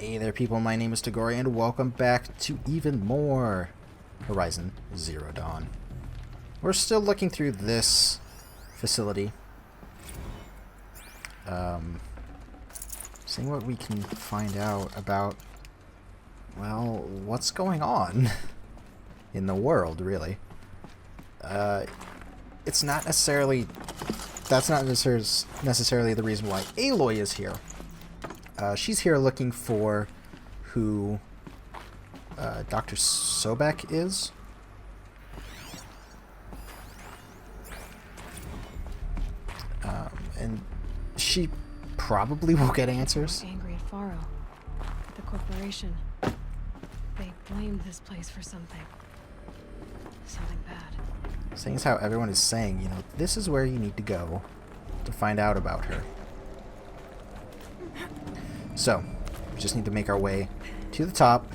Hey there people, my name is Tagori and welcome back to even more Horizon Zero Dawn. We're still looking through this facility. Seeing what we can find out about, well, what's going on in the world, really. It's not necessarily... That's not necessarily the reason why Aloy is here. She's here looking for who Dr. Sobek is. And she probably will get answers. Angry at Faro. The corporation. They blamed this place for something. Something bad. Seeing as how everyone is saying, you know, this is where you need to go to find out about her. So, we just need to make our way to the top.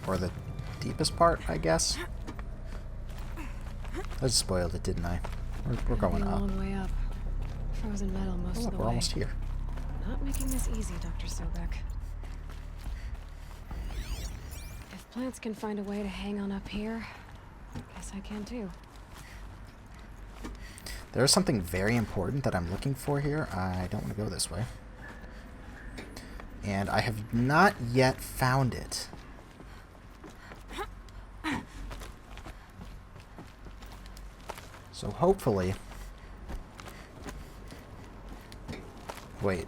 Or the deepest part, I guess. I just spoiled it, didn't I? We're going a up. long way up. Frozen metal most Oh, of look, the we're way. almost here. Not making this easy, Dr. Sobek. If plants can find a way to hang on up here, guess I can too. There is something very important that I'm looking for here. I don't want to go this way. And I have not yet found it. So hopefully... Wait.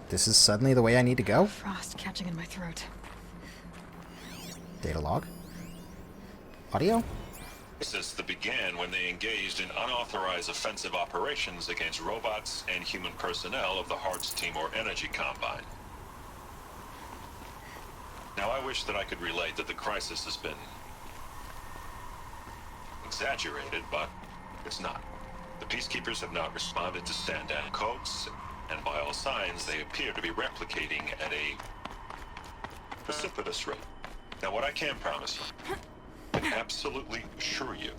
This is suddenly the way I need to go? Frost catching in my throat. Data log. Audio? Crisis that began when they engaged in unauthorized offensive operations against robots and human personnel of the Hearts Timor Energy Combine. Now, I wish that I could relate that the crisis has been exaggerated, but it's not. The peacekeepers have not responded to stand-down codes, and by all signs, they appear to be replicating at a precipitous rate. Now, what I can promise you, can absolutely assure you,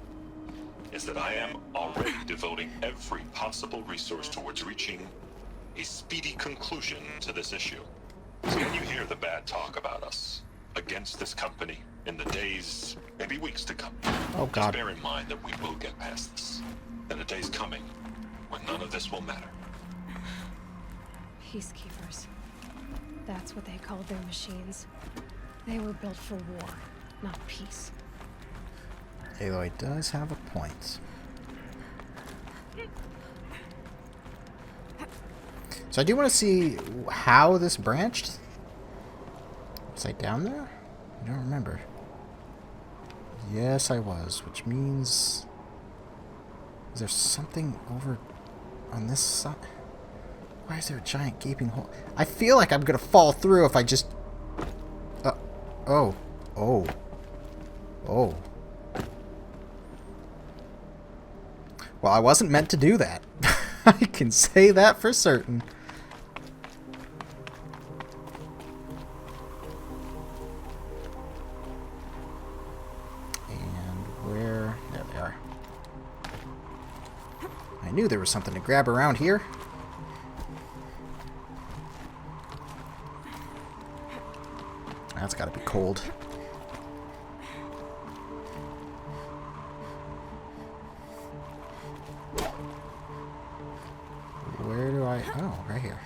is that I am already devoting every possible resource towards reaching a speedy conclusion to this issue. So when you hear the bad talk about us against this company in the days, maybe weeks to come, Oh, just God. bear in mind that we will get past this. And a day's coming when none of this will matter. Peacekeepers. That's what they called their machines. They were built for war, not peace. Aloy does have a point. So I do want to see how this branched. Was I down there? I don't remember. Yes, I was, which means... Is there something over on this side? Why is there a giant gaping hole? I feel like I'm going to fall through if I just... Oh. Oh. Oh. Well, I wasn't meant to do that. I can say that for certain. And where... There they are. I knew there was something to grab around here. That's gotta be cold. Where do I... Oh, right here.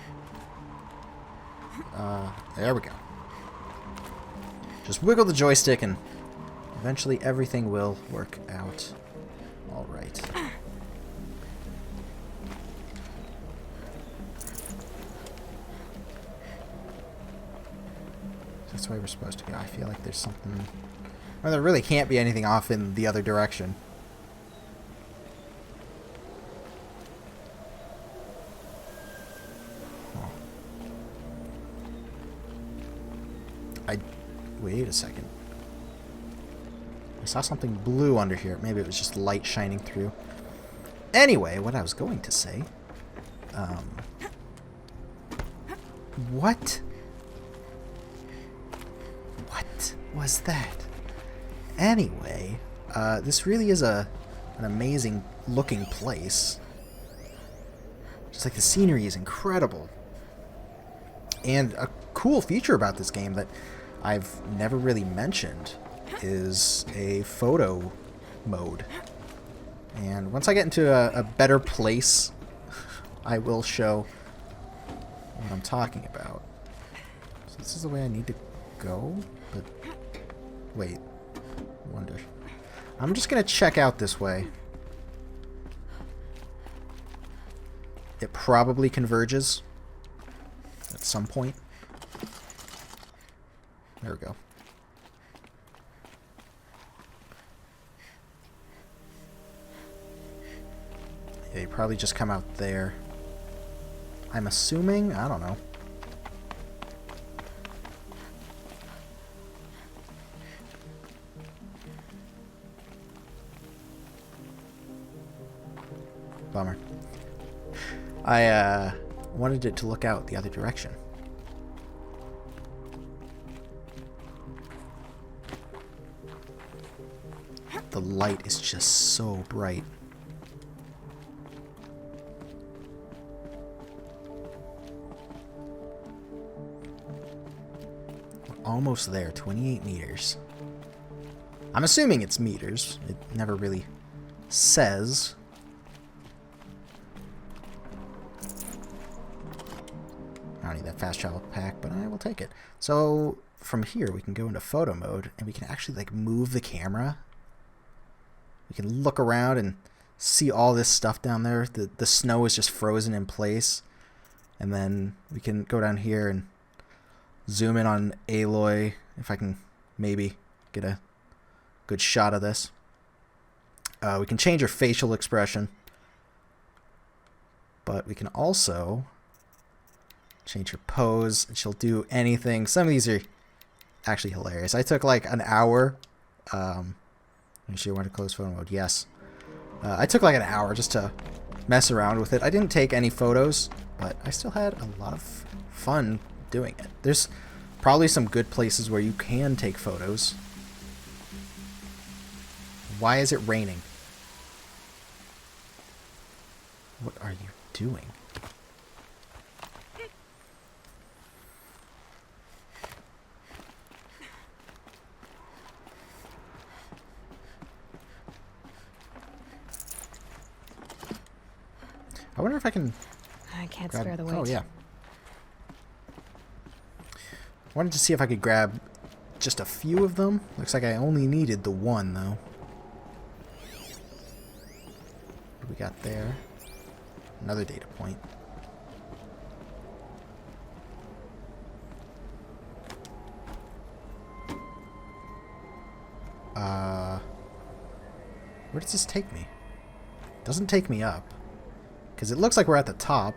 There we go. Just wiggle the joystick and eventually everything will work out alright. That's where we're supposed to go. I feel like there's something... Well, there really can't be anything off in the other direction. Wait a second. I saw something blue under here. Maybe it was just light shining through. Anyway, what I was going to say... What? What was that? Anyway, this really is a an amazing looking place. Just like the scenery is incredible. And a cool feature about this game that I've never really mentioned is a photo mode. And once I get into a better place, I will show what I'm talking about. So this is the way I need to go, but wait, wonder. I'm just gonna check out this way. It probably converges at some point. There we go. Yeah, you probably just come out there. I'm assuming? I don't know. Bummer. I wanted it to look out the other direction. The light is just so bright. We're almost there, 28 meters. I'm assuming it's meters. It never really says. I don't need that fast travel pack, but I will take it. So from here we can go into photo mode and we can actually like move the camera. We can look around and see all this stuff down there. The snow is just frozen in place. And then we can go down here and zoom in on Aloy, if I can maybe get a good shot of this. We can change her facial expression. But we can also change her pose. She'll do anything. Some of these are actually hilarious. I took like an hour. She wanted to close photo mode. Yes. I took like an hour just to mess around with it. I didn't take any photos, but I still had a lot of fun doing it. There's probably some good places where you can take photos. Why is it raining? What are you doing? I wonder if I can... I can't grab... spare the weight. Oh, yeah. Wanted to see if I could grab just a few of them. Looks like I only needed the one, though. What do we got there? Another data point. Where does this take me? Doesn't take me up. Because it looks like we're at the top.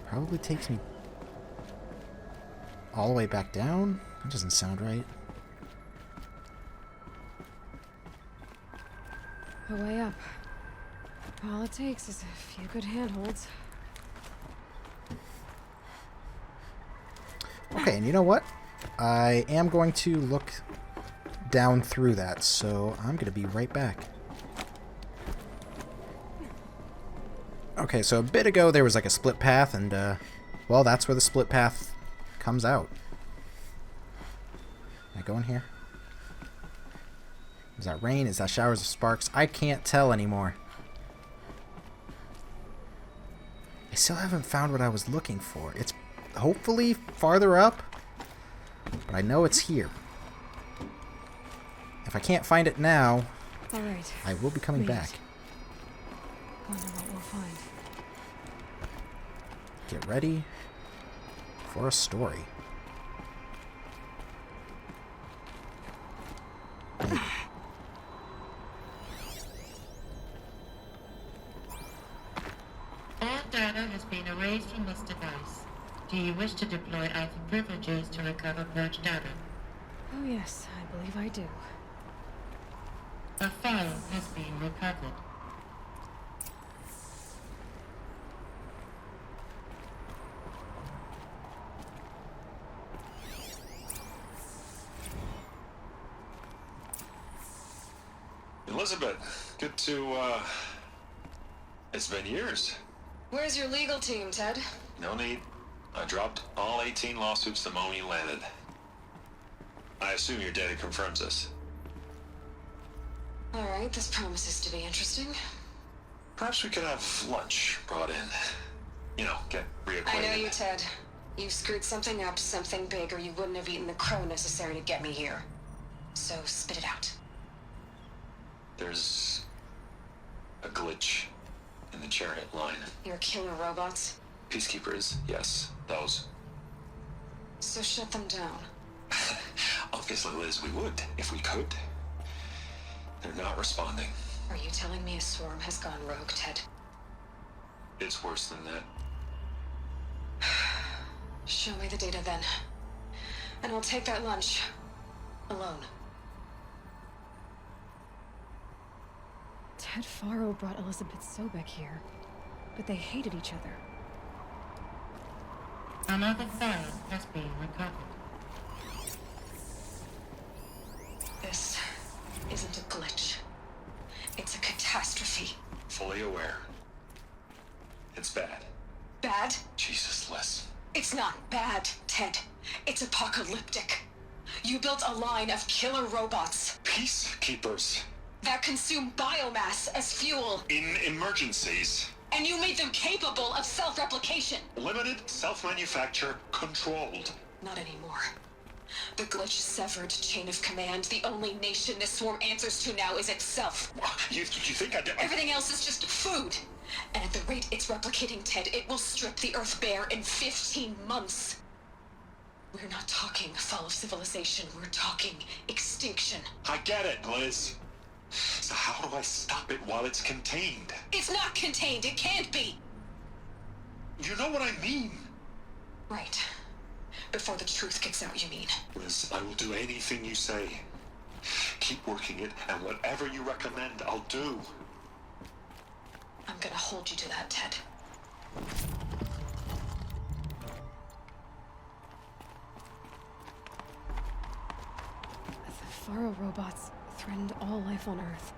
Probably takes me all the way back down? That doesn't sound right. A way up. All it takes is a few good handholds. Okay, and you know what? I am going to look down through that, so I'm going to be right back. Okay, so a bit ago there was like a split path, and, well, that's where the split path comes out. Can I go in here? Is that rain? Is that showers of sparks? I can't tell anymore. I still haven't found what I was looking for. It's hopefully farther up, but I know it's here. If I can't find it now, All right. I will be coming back. Wonder what we'll find. Get ready for a story. All data has been erased from this device. Do you wish to deploy alpha privileges to recover purged data? Oh yes, I believe I do. A file has been recovered. Elizabeth, good to, it's been years. Where's your legal team, Ted? No need. I dropped all 18 lawsuits the moment you landed. I assume your data confirms this. Alright, this promises to be interesting. Perhaps we could have lunch brought in. You know, get reacquainted. I know you, Ted. You screwed something up, something big, or you wouldn't have eaten the crow necessary to get me here. So spit it out. There's a glitch in the chariot line. Your killer robots? Peacekeepers, yes, those. So shut them down. Obviously, Liz, we would, if we could. They're not responding. Are you telling me a swarm has gone rogue, Ted? It's worse than that. Show me the data then. And I'll take that lunch. Alone. Ted Faro brought Elizabeth Sobek here, but they hated each other. Another file has been recovered. This isn't a glitch. It's a catastrophe. Fully aware. It's bad. Bad? Jesus, Liz. It's not bad, Ted. It's apocalyptic. You built a line of killer robots Peacekeepers. that consume biomass as fuel, In emergencies. and you made them capable of self-replication. Limited, self-manufacture, controlled. Not anymore. The glitch severed chain of command. The only nation this swarm answers to now is itself. You think I did? Everything else is just food. And at the rate it's replicating, Ted, it will strip the Earth bare in 15 months. We're not talking fall of civilization. We're talking extinction. I get it, Liz. So how do I stop it while it's contained? It's not contained. It can't be. You know what I mean. Right. Before the truth gets out, you mean? Liz, I will do anything you say. Keep working it, and whatever you recommend, I'll do. I'm gonna hold you to that, Ted. The Faro robots threatened all life on Earth,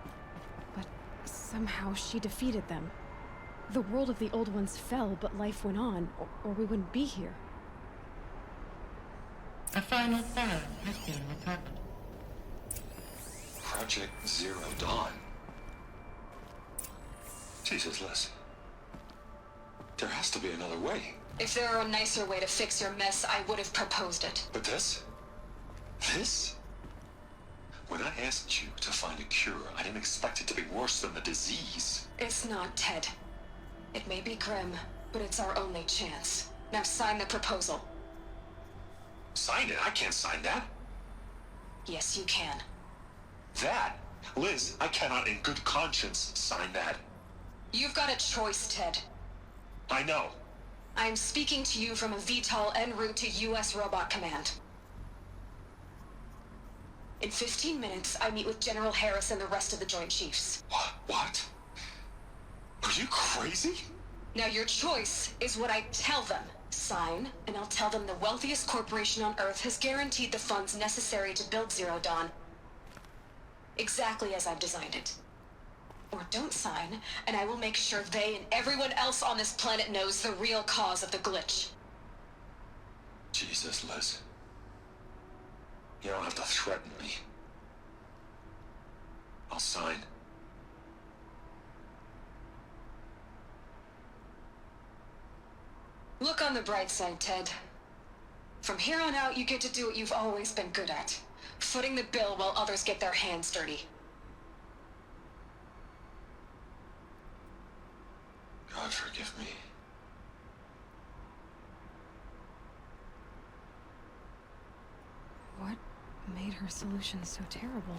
but somehow she defeated them. The world of the old ones fell, but life went on, or we wouldn't be here. A final file has been recovered. Project Zero Dawn. Jesus, Liz. There has to be another way. If there were a nicer way to fix your mess, I would have proposed it. But this? This? When I asked you to find a cure, I didn't expect it to be worse than the disease. It's not, Ted. It may be grim, but it's our only chance. Now sign the proposal. Sign it? I can't sign that. Yes, you can. That? Liz, I cannot in good conscience sign that. You've got a choice, Ted. I know. I am speaking to you from a VTOL en route to U.S. Robot Command. In 15 minutes, I meet with General Harris and the rest of the Joint Chiefs. What? Are you crazy? Now your choice is what I tell them. Sign, and I'll tell them the wealthiest corporation on Earth has guaranteed the funds necessary to build Zero Dawn. Exactly as I've designed it. Or don't sign, and I will make sure they and everyone else on this planet knows the real cause of the glitch. Jesus, Liz. You don't have to threaten me. I'll sign. Look on the bright side, Ted. From here on out, you get to do what you've always been good at. Footing the bill while others get their hands dirty. God forgive me. What made her solution so terrible?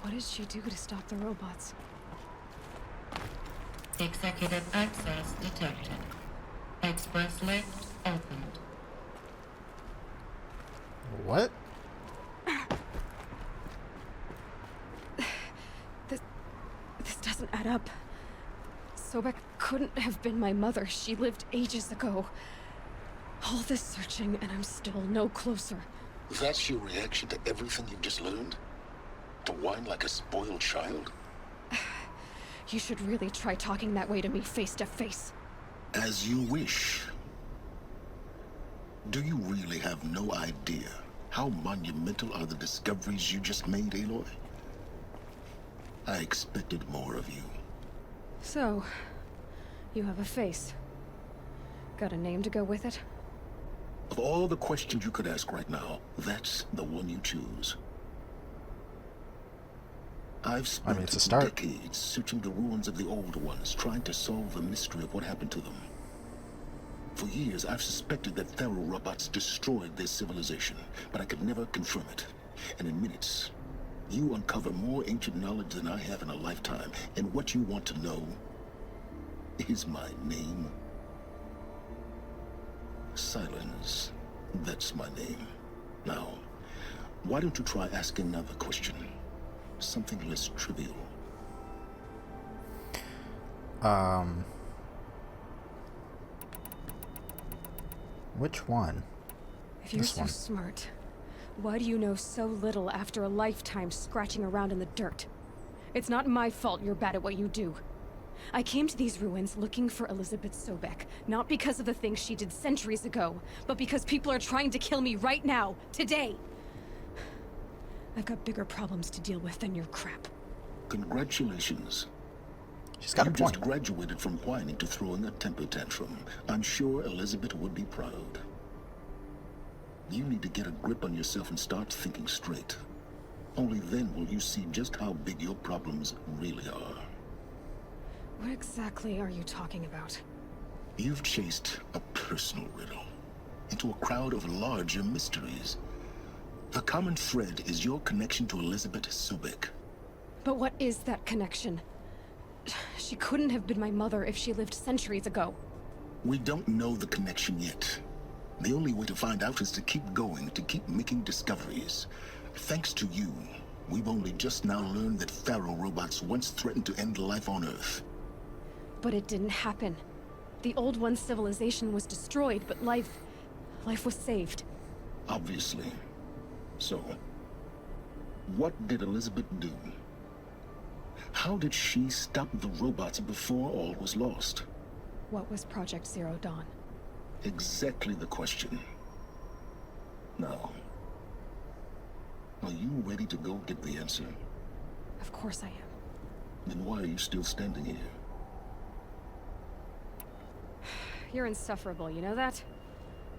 What did she do to stop the robots? Executive access detected. Express lift opened. What? This doesn't add up. Sobek couldn't have been my mother. She lived ages ago. All this searching, and I'm still no closer. That's your reaction to everything you've just learned? To whine like a spoiled child? You should really try talking that way to me face to face. As you wish. Do you really have no idea how monumental are the discoveries you just made, Aloy? I expected more of you. So, you have a face. Got a name to go with it? Of all the questions you could ask right now, that's the one you choose. I've spent it's a start. decades searching the ruins of the old ones, trying to solve the mystery of what happened to them. For years, I've suspected that Thero robots destroyed their civilization, but I could never confirm it. And in minutes, you uncover more ancient knowledge than I have in a lifetime. And what you want to know is my name. Silence. That's my name. Now, why don't you try asking another question? Something less trivial. Which one? If you're so smart, why do you know so little after a lifetime scratching around in the dirt? It's not my fault you're bad at what you do. I came to these ruins looking for Elizabeth Sobek, not because of the things she did centuries ago, but because people are trying to kill me right now, today. I've got bigger problems to deal with than your crap. Congratulations. She's got a You point. just graduated from whining to throwing a temper tantrum. I'm sure Elizabeth would be proud. You need to get a grip on yourself and start thinking straight. Only then will you see just how big your problems really are. What exactly are you talking about? You've chased a personal riddle into a crowd of larger mysteries. The common thread is your connection to Elizabeth Sobek. But what is that connection? She couldn't have been my mother if she lived centuries ago. We don't know the connection yet. The only way to find out is to keep going, to keep making discoveries. Thanks to you, we've only just now learned that Pharaoh robots once threatened to end life on Earth. But it didn't happen. The Old One's civilization was destroyed, but life was saved. Obviously. So, what did Elizabeth do? How did she stop the robots before all was lost? What was Project Zero Dawn? Exactly the question. Now, are you ready to go get the answer? Of course I am. Then why are you still standing here? You're insufferable, you know that?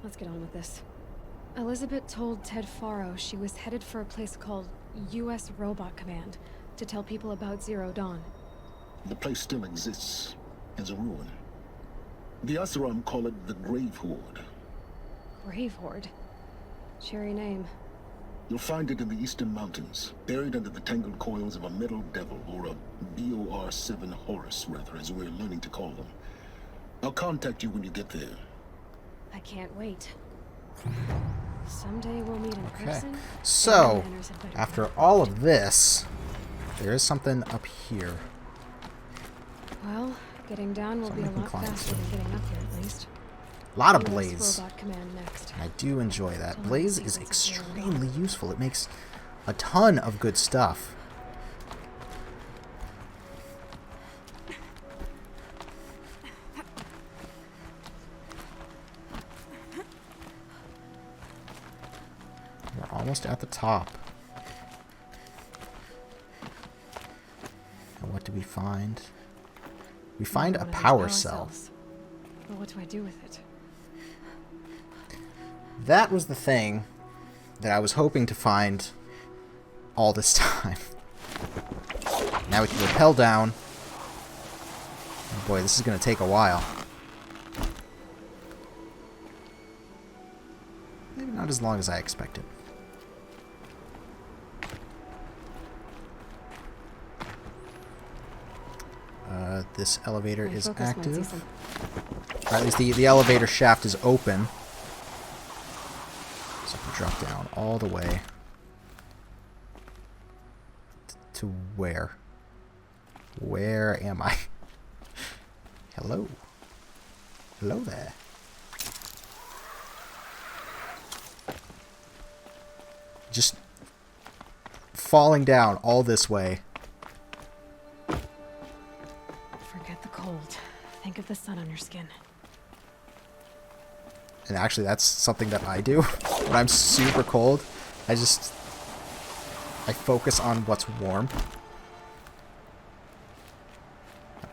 Let's get on with this. Elizabeth told Ted Faro she was headed for a place called U.S. Robot Command to tell people about Zero Dawn. The place still exists as a ruin. The Oseram call it the Grave Horde. Grave Horde? Cheery name. You'll find it in the eastern mountains, buried under the tangled coils of a metal devil, or a BOR-7 Horus, rather, as we're learning to call them. I'll contact you when you get there. I can't wait. Someday we'll meet in Okay. person. So, and manners had better after all of this, there is something up here. be. Well, getting down will be a Something lot climb faster to. than getting up here, at least. A lot of US blaze. Robot Command next. And I do enjoy that. Totally Blaze is sequence of Zero Dawn. extremely useful. It makes a ton of good stuff. We're almost at the top. And what do we find? We find a One of those power cell. cells. Well, what do I do with it? That was the thing that I was hoping to find all this time. Now we can rappel down. Oh boy, this is going to take a while. Maybe not as long as I expected. This elevator My is focus might see active. some- Or at least the elevator shaft is open. So I can drop down all the way. To where? Where am I? Hello? Hello there. Just falling down all this way. Forget the cold. Think of the sun on your skin. And actually, that's something that I do. When I'm super cold, I focus on what's warm.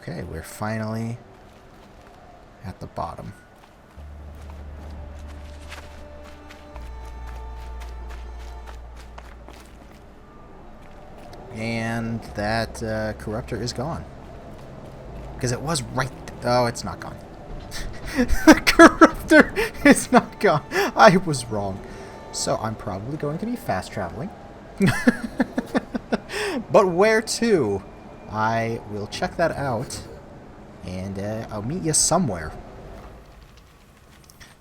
Okay, we're finally at the bottom. And that corruptor is gone. Because it was right... Oh, it's not gone. The corruptor is not gone. I was wrong. So I'm probably going to be fast traveling. But where to? I will check that out. And I'll meet you somewhere.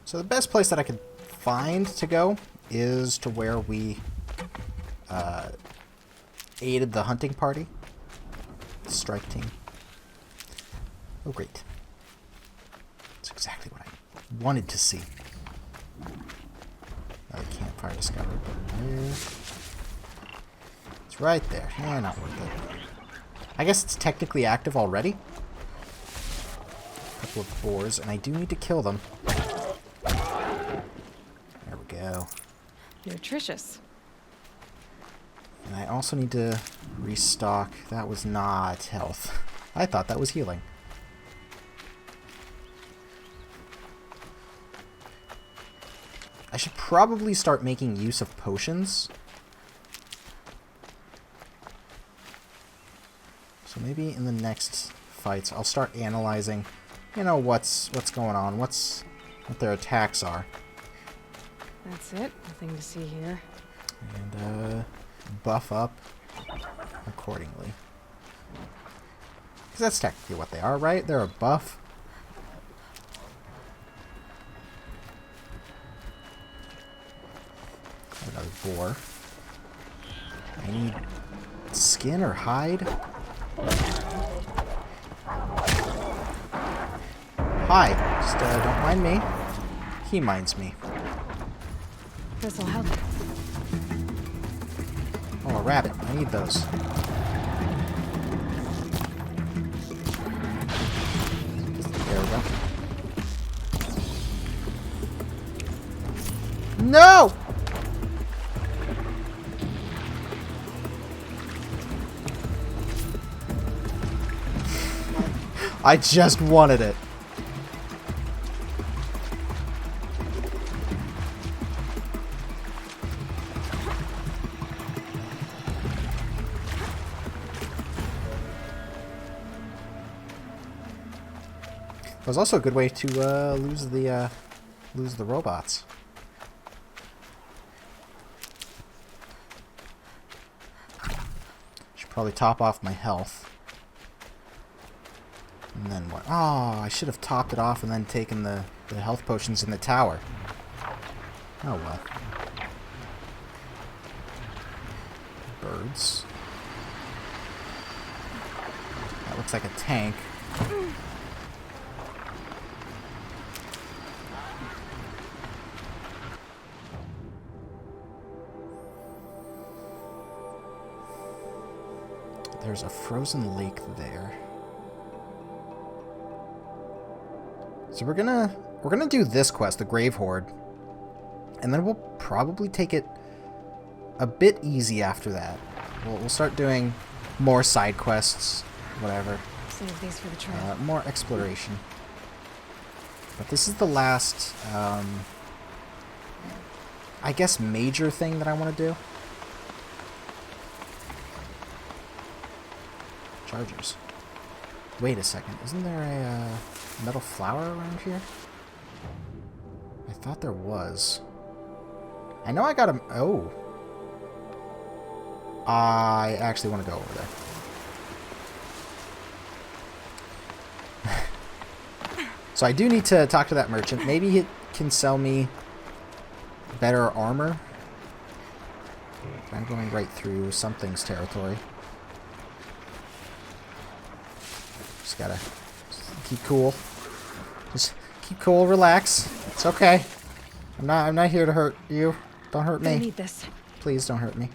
So the best place that I could find to go is to where we aided the hunting party. Strike team. Oh, great. That's exactly what I wanted to see. Another campfire discovered. It's right there. Yeah, not worth it. I guess it's technically active already. A couple of boars, and I do need to kill them. There we go. Nutritious. And I also need to restock. That was not health. I thought that was healing. I should probably start making use of potions. So maybe in the next fights I'll start analyzing, you know, what's going on, what their attacks are. That's it. Nothing to see here. And buff up accordingly. Because that's technically what they are, right? They're a buff. Another boar. I need skin or hide. Hi. Just don't mind me. He minds me. This'll help. Oh, a rabbit. I need those. There we go. No! I just wanted it. It was also a good way to lose the robots. Should probably top off my health. And then what? Oh, I should have topped it off and then taken the health potions in the tower. Oh well. Birds. That looks like a tank. There's a frozen lake there. So we're gonna do this quest, the Grave Horde, and then we'll probably take it a bit easy after that. We'll start doing more side quests, whatever. Save these for the trail. More exploration. But this is the last, I guess, major thing that I want to do. Chargers. Wait a second, isn't there a metal flower around here? I thought there was. I know I got a... Oh. I actually want to go over there. So I do need to talk to that merchant. Maybe he can sell me better armor. I'm going right through something's territory. Just gotta keep cool. Just keep cool, relax. It's okay. I'm not here to hurt you. Don't hurt me. I need this. Please don't hurt me.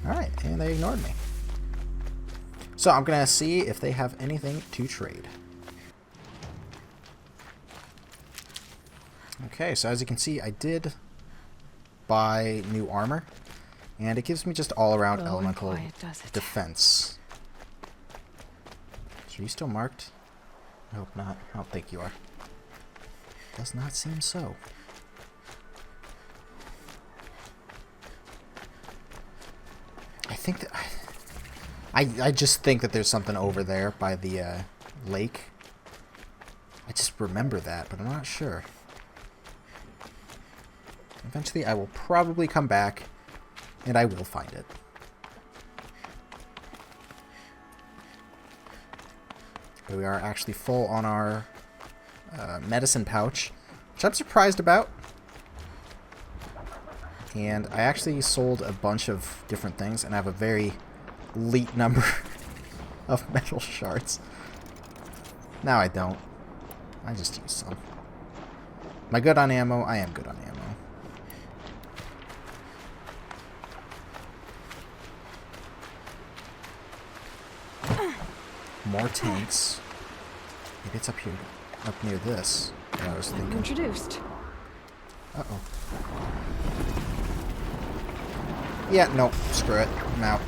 Alright, and they ignored me. So I'm going to see if they have anything to trade. Okay, so as you can see, I did buy new armor. And it gives me just all-around elemental defense. So are you still marked? I hope not. I don't think you are. Does not seem so. I think that... I just think that there's something over there by the lake. I just remember that, but I'm not sure. Eventually I will probably come back, and I will find it. We are actually full on our medicine pouch, which I'm surprised about. And I actually sold a bunch of different things, and I have a very elite number of metal shards. Now I don't. I just use some. Am I good on ammo? I am good on ammo. More tanks. Maybe it's up here, up near this. What I was thinking. Introduced. Uh-oh. Yeah, no, screw it. I'm out.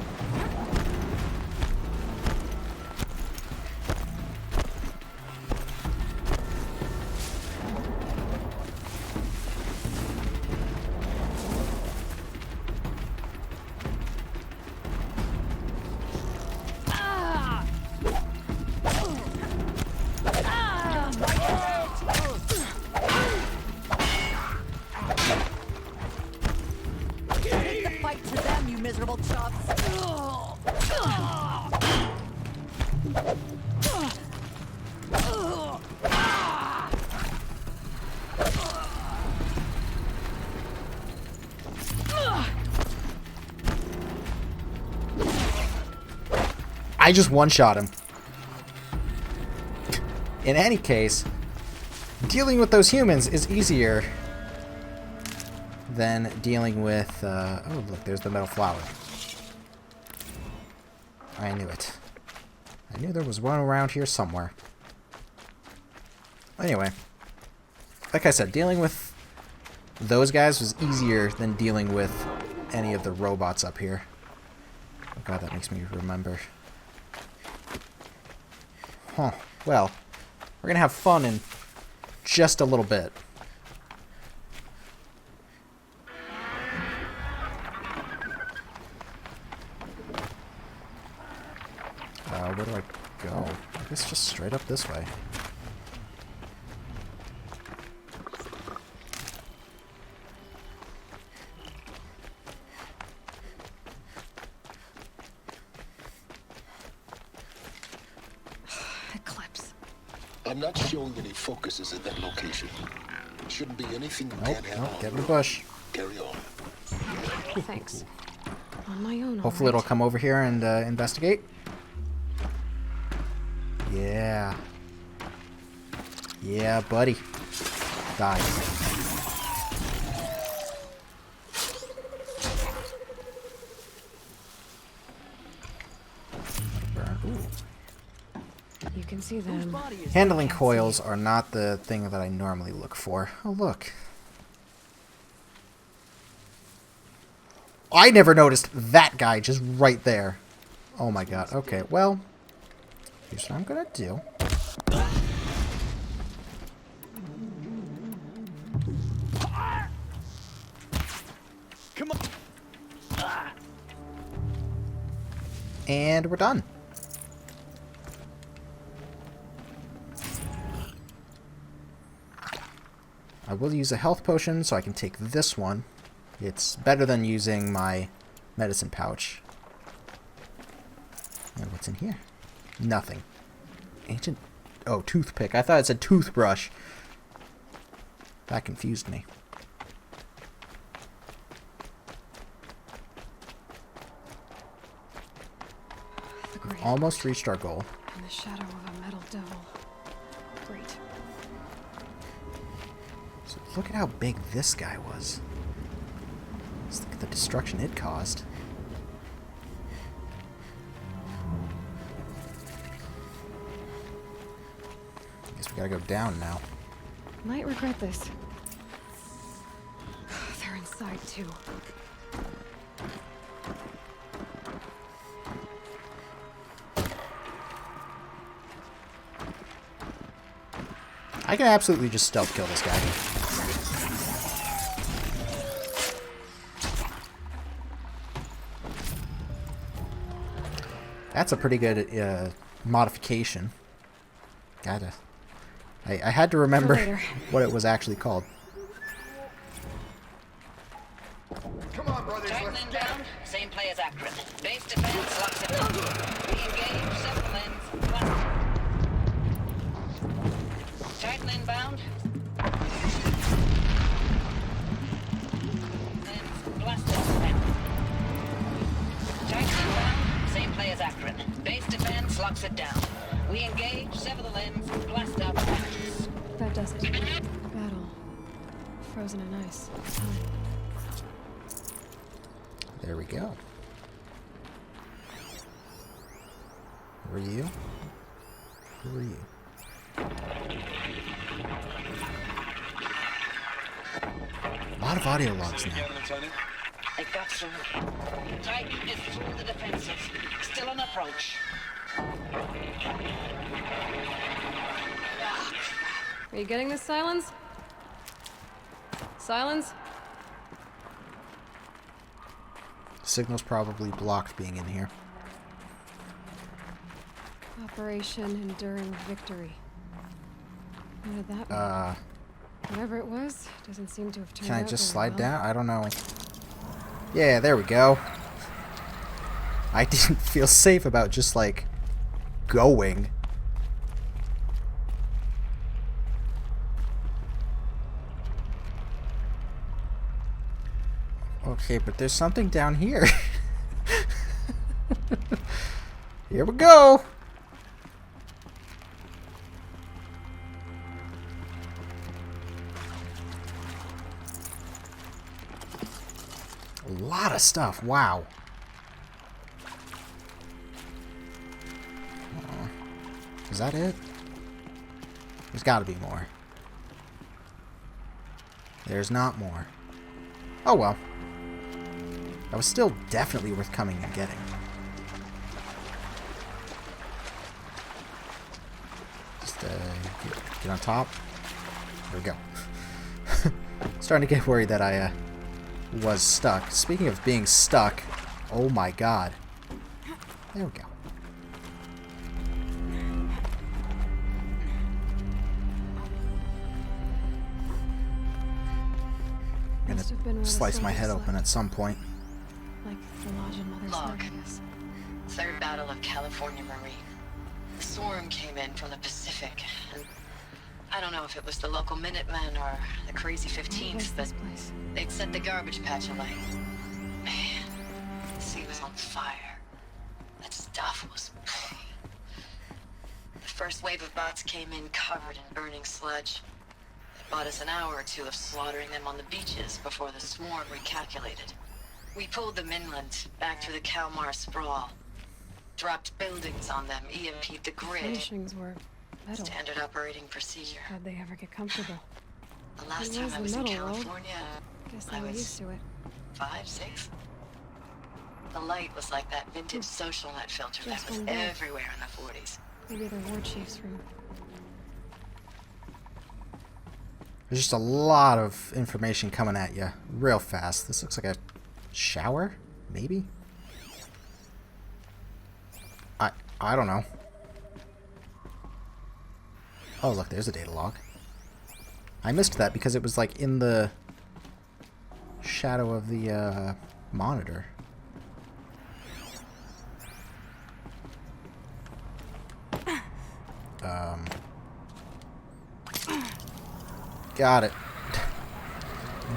I just one-shot him. In any case, dealing with those humans is easier than dealing with... oh, look, there's the metal flower. I knew it. I knew there was one around here somewhere. Anyway, like I said, dealing with those guys was easier than dealing with any of the robots up here. Oh god, that makes me remember. Huh. Well, we're gonna have fun in just a little bit. Where do I go? I guess just straight up this way. Eclipse. I'm not showing any focuses at that location. Shouldn't be anything you Nope, can't nope, handle. get in the bush. Carry on. Thanks. On my own. Hopefully it'll come over here and investigate. Yeah. Yeah, buddy. Die. Ooh. You can see them. Handling coils are not the thing that I normally look for. Oh, look. I never noticed that guy just right there. Oh my god. Okay, well, here's what I'm gonna do. Come on. And we're done. I will use a health potion so I can take this one. It's better than using my medicine pouch. And what's in here? Nothing. Ancient... Oh, toothpick. I thought it said toothbrush. That confused me. We've almost reached our goal. In the shadow of a metal devil. Great. So look at how big this guy was. Let's look at the destruction it caused. Guess we gotta go down now. Might regret this. They're inside too. I can absolutely just stealth kill this guy. That's a pretty good modification. I had to remember what it was actually called. Come on, brothers. Titan Let's inbound, same play as Akron. Base defense, locks it down. Re-engage, several lanes, blast. Titan inbound. Lanes, blast it. Titan inbound, same play as Akron. Base defense, locks it down. We engage, sever the limbs, blast out the hatches. That does it. Battle. Frozen in ice. There we go. Who are you? Who are you? A lot of audio logs now. They got some. Titan is through the defensive. Still on approach. Are you getting this, Silence? Silence? Signal's probably blocked being in here. Operation Enduring Victory. What did that mean? Whatever it was, doesn't seem to have turned out. Can I just very slide well. down? I don't know. Yeah, there we go. I didn't feel safe about just, like, going. Okay, but there's something down here. Here we go. A lot of stuff. Wow. Is that it? There's got to be more. There's not more. Oh well. That was still definitely worth coming and getting. Just get on top. There we go. Starting to get worried that I was stuck. Speaking of being stuck, oh my god. There we go. Must have been where the Slice my soldiers head open slept. at some point. Like the lodge in Mother's Log. Milk, I guess. Third Battle of California Marine. The swarm came in from the Pacific, and I don't know if it was the local Minutemen or the crazy What's 15th, but this place? they'd set the garbage patch alight. Man, the sea was on fire. That stuff was... The first wave of bots came in covered in burning sludge. It bought us an hour or two of slaughtering them on the beaches before the swarm recalculated. We pulled them inland, back through the Kalmar sprawl. Dropped buildings on them, EMP'd the grid. Furnishings were metal. Standard operating procedure. How'd they ever get comfortable? The last It time was I the was in metal world. California, Guess they I were was used to it. 5, 6. The light was like that vintage social net filter that Just was one day. everywhere in the 40s. Maybe the war chief's room. There's just a lot of information coming at you real fast. This looks like a shower, maybe? I don't know. Oh, look, there's a data log. I missed that because it was like in the shadow of the monitor. Got it.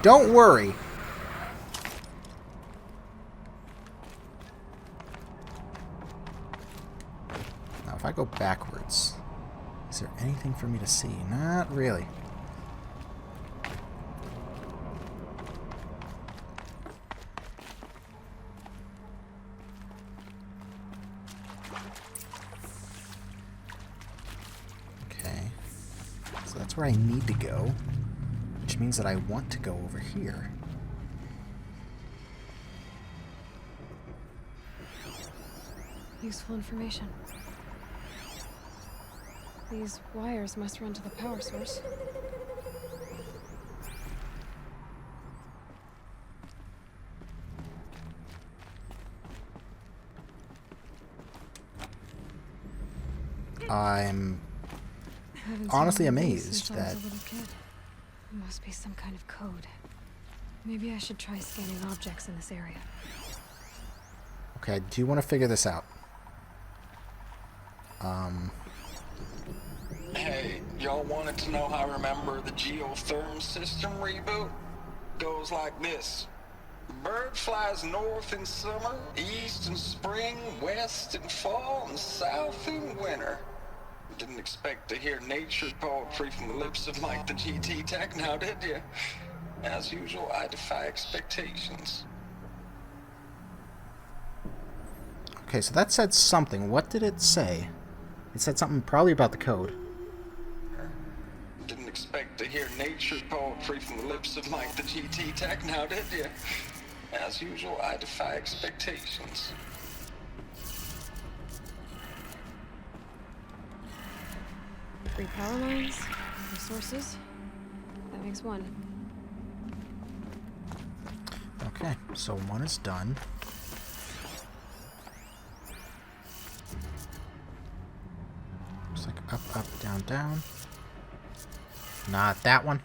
Don't worry. Now, if I go backwards, is there anything for me to see? Not really. Okay. where I need to go, which means that I want to go over here. Useful information. These wires must run to the power source. I'm Haven't honestly seen one of these amazed since I was that... a little kid. It must be some kind of code. Maybe I should try scanning objects in this area. Okay, I do want to figure this out. Hey, y'all wanted to know how I remember the geotherm system reboot? Goes like this. Bird flies north in summer, east in spring, west in fall, and south in winter. Didn't expect to hear nature poetry from the lips of Mike the GT Tech now, did you? As usual, I defy expectations. Okay, so that said something. What did it say? It said something probably about the code. Didn't expect to hear nature poetry from the lips of Mike the GT Tech now, did you? As usual, I defy expectations. Three power lines, resources. That makes one. Okay, so one is done. Looks like up, up, down, down. Not that one.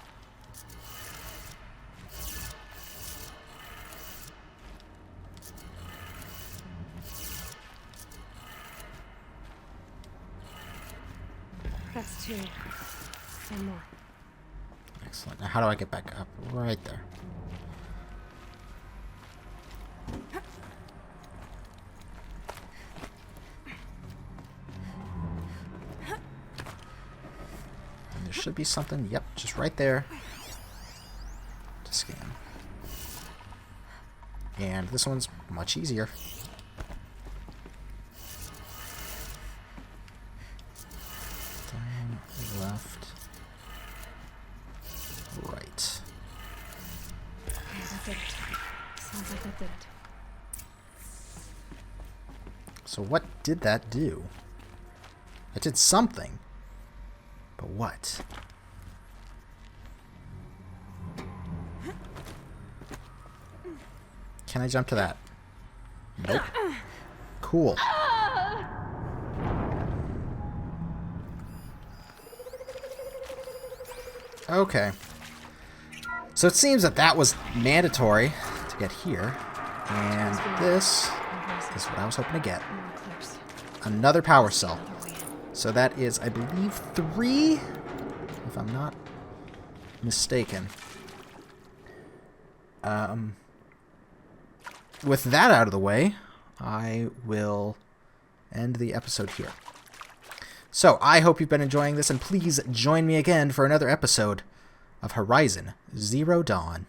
That's two. One more. Excellent. Now how do I get back up? Right there. And there should be something, yep, just right there to scan. And this one's much easier. Down, left, right. Okay, that did it. Sounds like that did it. So what did that do? It did something. But what? Can I jump to that? Nope. Cool. Okay. So it seems that that was mandatory to get here. And this is what I was hoping to get. Another power cell. So that is, I believe, 3, if I'm not mistaken. With that out of the way, I will end the episode here. So, I hope you've been enjoying this, and please join me again for another episode of Horizon Zero Dawn.